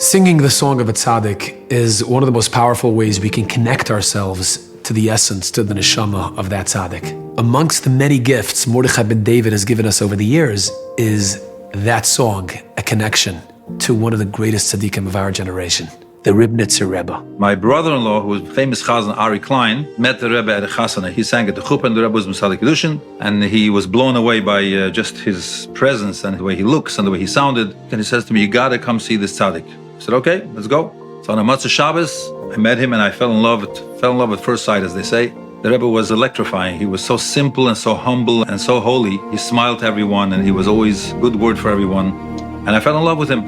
Singing the song of a tzaddik is one of the most powerful ways we can connect ourselves to the essence, to the neshama of that tzaddik. Amongst the many gifts Mordechai ben David has given us over the years is that song, a connection to one of the greatest tzaddikim of our generation, the Ribnitzer Rebbe. My brother-in-law, who was famous chazan Ari Klein, met the Rebbe at a chasana. He sang at the chuppah, and the Rebbe was Mesadik Kedushin, and he was blown away by just his presence and the way he looks and the way he sounded. And he says to me, "You gotta come see this tzaddik." I said, "Okay, let's go." So on a Matzah Shabbos, I met him and I fell in love at first sight, as they say. The Rebbe was electrifying. He was so simple and so humble and so holy. He smiled to everyone, and he was always a good word for everyone. And I fell in love with him.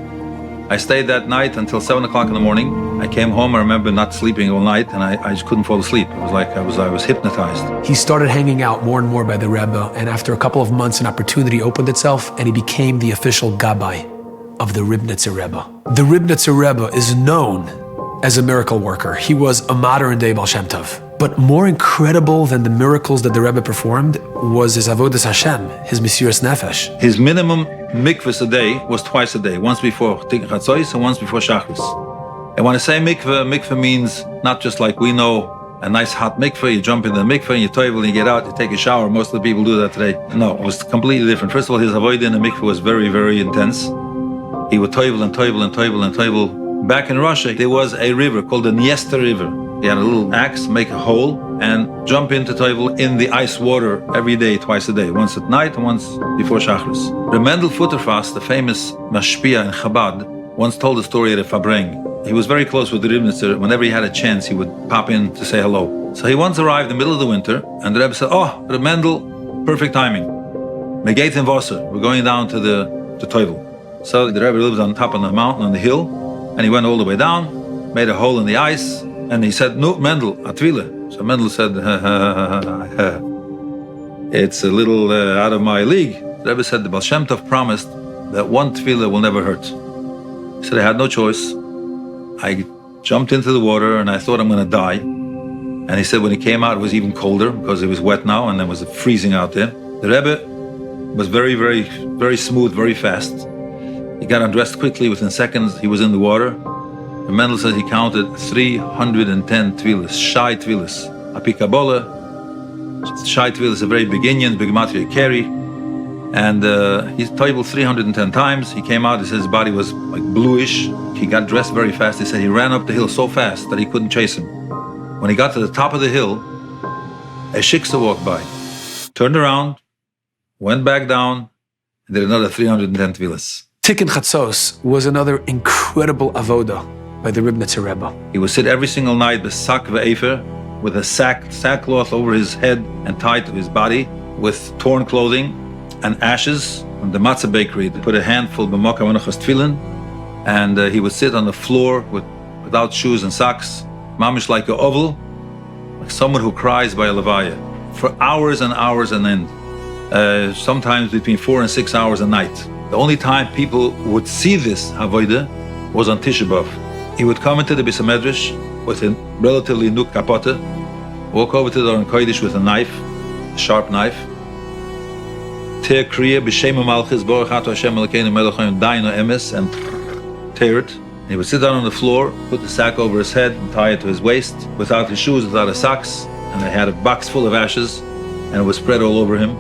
I stayed that night until 7 o'clock in the morning. I came home, I remember not sleeping all night, and I just couldn't fall asleep. It was like I was hypnotized. He started hanging out more and more by the Rebbe, and after a couple of months, an opportunity opened itself, and he became the official gabbai of the Ribnitzer Rebbe. The Ribnitzer Rebbe is known as a miracle worker. He was a modern-day Baal Shem Tov. But more incredible than the miracles that the Rebbe performed was his avodas Hashem, his mesiras nefesh. His minimum mikvahs a day was twice a day, once before Tikkun Chatzos and once before Shachris. And when I say mikvah means not just like we know a nice hot mikvah, you jump in the mikvah and you toivel and you get out, you take a shower. Most of the people do that today. No, it was completely different. First of all, his avodah in the mikvah was very, very intense. He would toivel and toivel and toivel and toivel. Back in Russia, there was a river called the Dniester River. He had a little axe, make a hole, and jump into toivel in the ice water every day, twice a day, once at night and once before Shachris. Reb Mendel Futterfast, the famous mashpia in Chabad, once told a story at a Fabreng. He was very close with the Ribnitzer. Whenever he had a chance, he would pop in to say hello. So he once arrived in the middle of the winter, and the Rebbe said, "Oh, Reb Mendel, perfect timing. Megate in Wasser, we're going down to toivel." So the Rebbe lived on top of the mountain, on the hill, and he went all the way down, made a hole in the ice, and he said, "No, Mendel, atvile." So Mendel said, "It's a little out of my league." The Rebbe said, the Baal Shem Tov promised that one tefillah will never hurt. He said, "I had no choice. I jumped into the water and I thought I'm going to die." And he said when he came out, it was even colder because it was wet now and it was freezing out there. The Rebbe was very, very, very smooth, very fast. He got undressed quickly. Within seconds, he was in the water. And Mendel says he counted 310 tefillas, Shai tefillas. Api Kabbalah, Shai tefillas, a very big Indian, big matri carry. And he toiveled 310 times. He came out, he said his body was like bluish. He got dressed very fast. He said he ran up the hill so fast that he couldn't chase him. When he got to the top of the hill, a shiksa walked by, turned around, went back down, and did another 310 tefillas. Tikkun Chatzos was another incredible avoda by the Ribnitzer Rebbe. He would sit every single night b'sak ve'efer, with a sackcloth over his head and tied to his body, with torn clothing and ashes from the matzah bakery. They put a handful b'mokah menachos tefillin, and he would sit on the floor without shoes and socks, mamish like a oval, like someone who cries by a levaya, for hours and hours on end, sometimes between 4 and 6 hours a night. The only time people would see this avodah was on Tisha B'Av. He would come into the Beis HaMedrash with a relatively new kapote, walk over to the Aron Kodesh with a knife, a sharp knife, tear kriya b'shem malchus baruch ato Hashem Elokeinu melech haolam dainu emes, and tear it. And he would sit down on the floor, put the sack over his head and tie it to his waist, without his shoes, without his socks, and they had a box full of ashes, and it was spread all over him.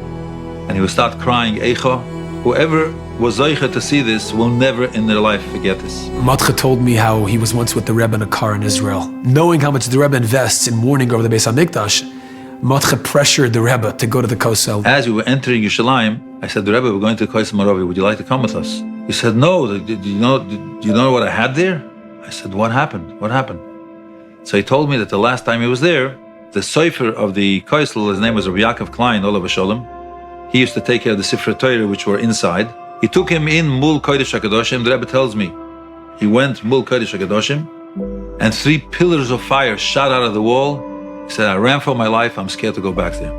And he would start crying, Eicha. Whoever was Zoicha to see this will never in their life forget this. Matcha told me how he was once with the Rebbe in a car in Israel. Knowing how much the Rebbe invests in mourning over the Beis HaMikdash, Matcha pressured the Rebbe to go to the Kosel. As we were entering Yerushalayim, I said, "The Rebbe, we're going to Kosel Moravi. Would you like to come with us?" He said, "No. Do you know what I had there?" I said, "What happened? What happened?" So he told me that the last time he was there, the sofer of the Kosel, his name was Rabbi Yaakov Klein, Olav Sholem. He used to take care of the Sifrei Torah, which were inside. He took him in Mul Kodesh HaKadoshim. The Rebbe tells me, he went Mul Kodesh HaKadoshim, and 3 pillars of fire shot out of the wall. He said, "I ran for my life. I'm scared to go back there."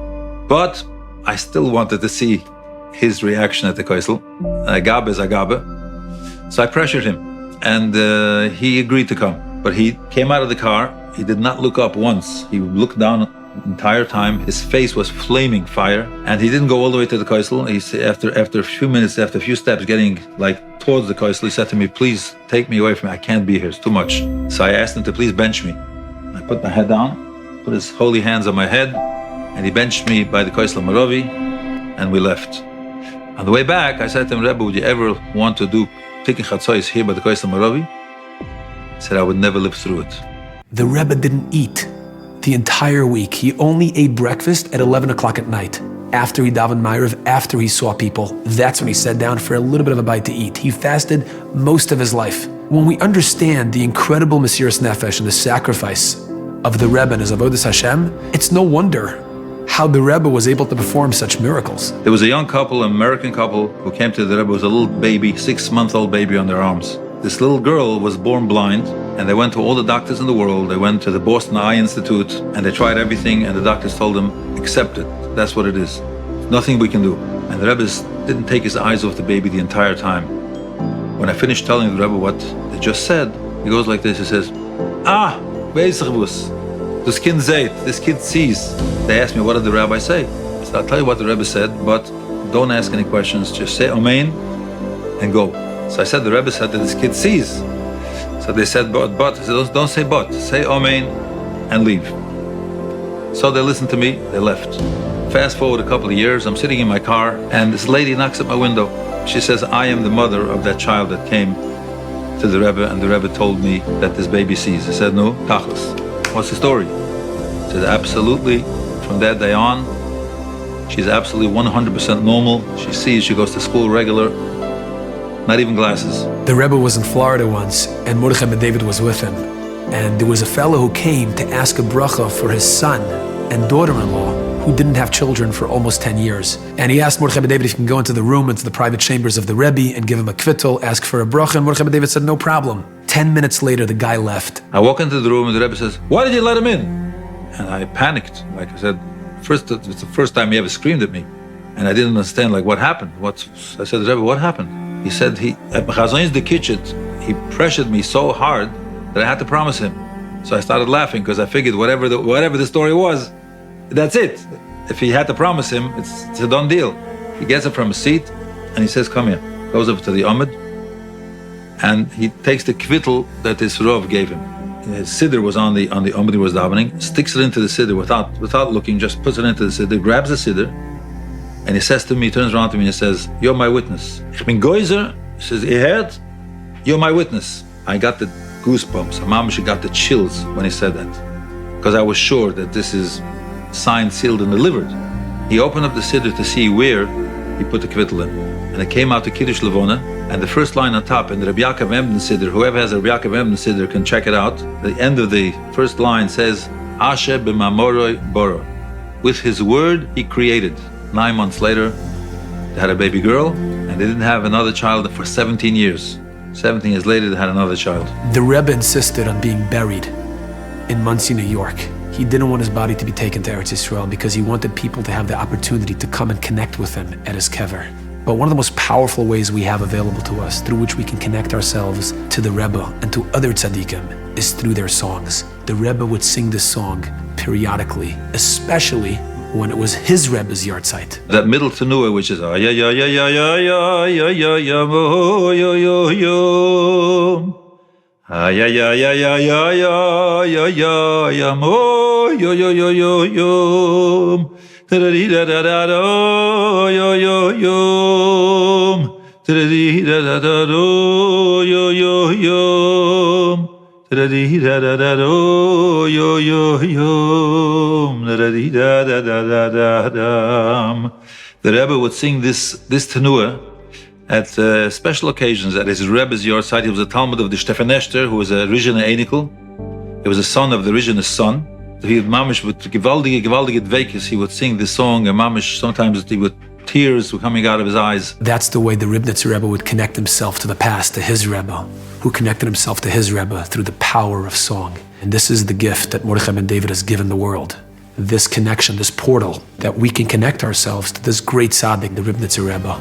But I still wanted to see his reaction at the Kosel. Agabe is Agabe. So I pressured him, and he agreed to come. But he came out of the car. He did not look up once. He looked down The entire time, his face was flaming fire, and he didn't go all the way to the Koisel. He said, after a few minutes, after a few steps, getting like towards the Koisel, he said to me, "Please take me away from here. I can't be here. It's too much." So I asked him to please bench me. I put my head down, put his holy hands on my head, and he benched me by the Koisel Maravi, and we left. On the way back, I said to him, "Rebbe, would you ever want to do Tikkun Chatzos here by the Koisel Maravi?" He said, "I would never live through it." The Rebbe didn't eat the entire week. He only ate breakfast at 11 o'clock at night. After he davened Ma'ariv, after he saw people, that's when he sat down for a little bit of a bite to eat. He fasted most of his life. When we understand the incredible Mesiras Nefesh and the sacrifice of the Rebbe and his Avodas Hashem, it's no wonder how the Rebbe was able to perform such miracles. There was a young couple, an American couple, who came to the Rebbe with a little baby, 6-month-old baby on their arms. This little girl was born blind, and they went to all the doctors in the world. They went to the Boston Eye Institute, and they tried everything, and the doctors told them, "Accept it. That's what it is. Nothing we can do." And the Rebbe didn't take his eyes off the baby the entire time. When I finished telling the Rebbe what they just said, he goes like this, he says, this kid sees. This kid sees. They asked me, what did the rabbi say? I said, I'll tell you what the Rebbe said, but don't ask any questions. Just say Amen and go. So I said, the Rebbe said that this kid sees. So they said, but. I said, don't say but. Say Amen and leave. So they listened to me, they left. Fast forward a couple of years, I'm sitting in my car, and this lady knocks at my window. She says, I am the mother of that child that came to the Rebbe, and the Rebbe told me that this baby sees. I said, no, tachlis. What's the story? She said, absolutely, from that day on, she's absolutely 100% normal. She sees, she goes to school regular, not even glasses. The Rebbe was in Florida once, and Mordechai ben David was with him. And there was a fellow who came to ask a bracha for his son and daughter-in-law who didn't have children for almost 10 years. And he asked Mordechai ben David if he can go into the room, into the private chambers of the Rebbe and give him a kvittel, ask for a bracha. And Mordechai ben David said, no problem. 10 minutes later, the guy left. I walk into the room and the Rebbe says, why did you let him in? And I panicked. Like I said, it's the first time he ever screamed at me. And I didn't understand, like, what happened? I said, Rebbe, what happened? He said, at Chazon's the kitchen, he pressured me so hard that I had to promise him. So I started laughing because I figured whatever the story was, that's it. If he had to promise him, it's a done deal. He gets up from his seat and he says, come here. Goes up to the Amud and he takes the kvittel that his Rav gave him. His siddur was on the Amud he was davening, sticks it into the siddur without looking, just puts it into the siddur, grabs the siddur, and he says to me, he turns around to me and he says, you're my witness. Ich bin Geuser. He says, ihr hört? You're my witness. I got the goosebumps. Mamash got the chills when he said that, because I was sure that this is signed, sealed, and delivered. He opened up the siddur to see where he put the kvittel in, and it came out to Kiddush Levona, and the first line on top in the Rabbi Yaakov Emden siddur, whoever has a Rabbi Yaakov Emden siddur can check it out. The end of the first line says, Asher b'mamoroi boro. With his word, he created. 9 months later, they had a baby girl, and they didn't have another child for 17 years. 17 years later, they had another child. The Rebbe insisted on being buried in Monsey, New York. He didn't want his body to be taken to Eretz Yisrael because he wanted people to have the opportunity to come and connect with him at his kever. But one of the most powerful ways we have available to us, through which we can connect ourselves to the Rebbe and to other tzaddikim, is through their songs. The Rebbe would sing this song periodically, especially when it was his Rebbe's yahrzeit. That middle tenua, which is ya ya ya ya ya ya ya ya ya mo yo yo yo. Ya ya ya ya ya ya ya ya ya mo yo yo yo yo yo. Da da da da da da yo yo yo. Da da da da da yo yo yo. Da da da da da yo yo yo. Da da da da da da. The Rebbe would sing this tenua at special occasions. At his Rebbe's yahrzeit, he was a Talmud of the Stefan Eshter, who was a Rizhiner Einikel. He was a son of the Rizhiner's son. He would mamish with gewaldige dveikis. He would sing this song, and mamish sometimes tears were coming out of his eyes. That's the way the Ribnitzer Rebbe would connect himself to the past, to his Rebbe, who connected himself to his Rebbe through the power of song. And this is the gift that Mordechai ben David has given the world. This connection, this portal, that we can connect ourselves to this great tzaddik, the Ribnitzer Rebbe.